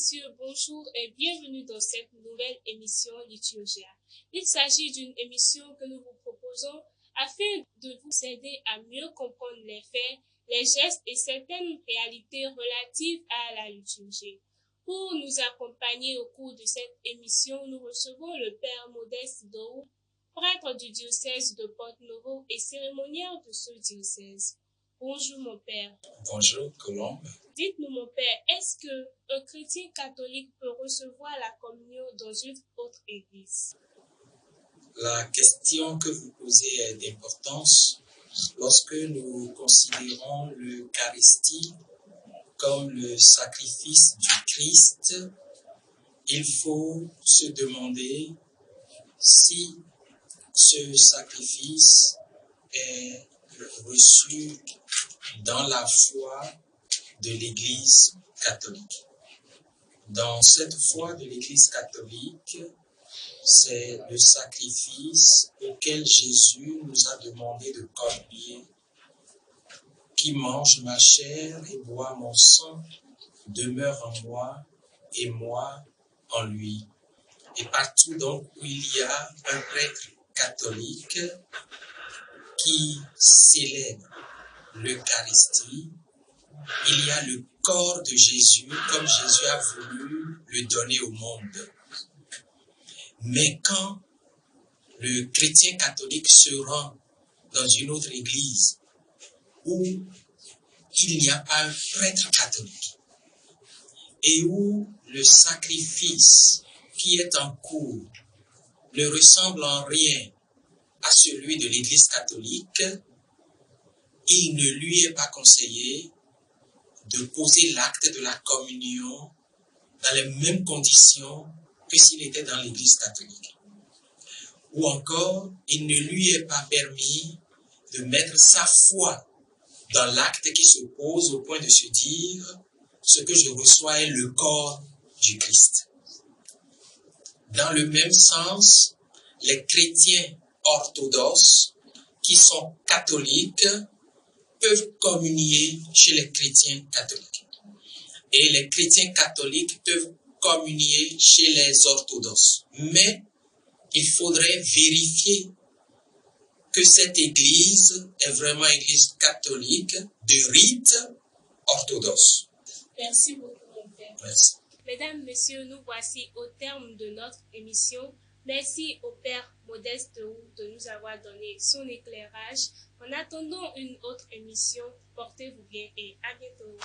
messieurs, bonjour et bienvenue dans cette nouvelle émission Liturgia. Il s'agit d'une émission que nous vous proposons afin de vous aider à mieux comprendre les faits, les gestes et certaines réalités relatives à la liturgie. Pour nous accompagner au cours de cette émission, nous recevons le Père Modeste Dohou, prêtre du diocèse de Porto-Novo et cérémoniaire de ce diocèse. Bonjour mon Père. Bonjour Colombe. Dites-nous mon Père, est-ce qu'un chrétien catholique peut recevoir la communion dans une autre église? La question que vous posez est d'importance lorsque nous considérons l'Eucharistie comme le sacrifice du Christ. Il faut se demander si ce sacrifice est reçu dans la foi de l'Église catholique. Dans cette foi de l'Église catholique, c'est le sacrifice auquel Jésus nous a demandé de communier. Qui mange ma chair et boit mon sang demeure en moi et moi en lui. Et partout donc où il y a un prêtre catholique qui célèbre l'Eucharistie, il y a le corps de Jésus comme Jésus a voulu le donner au monde. Mais quand le chrétien catholique se rend dans une autre église où il n'y a pas un prêtre catholique et où le sacrifice qui est en cours ne ressemble en rien à celui de l'église catholique, il ne lui est pas conseillé de poser l'acte de la communion dans les mêmes conditions que s'il était dans l'église catholique. Ou encore, il ne lui est pas permis de mettre sa foi dans l'acte qui se pose au point de se dire « ce que je reçois est le corps du Christ ». Dans le même sens, les chrétiens orthodoxes qui sont catholiques peuvent communier chez les chrétiens catholiques. Et les chrétiens catholiques peuvent communier chez les orthodoxes. Mais il faudrait vérifier que cette église est vraiment une église catholique de rite orthodoxe. Merci beaucoup mon Père. Merci. Mesdames, Messieurs, nous voici au terme de notre émission. Merci au Père Modeste Dohou de nous avoir donné son éclairage. En attendant une autre émission, portez-vous bien et à bientôt.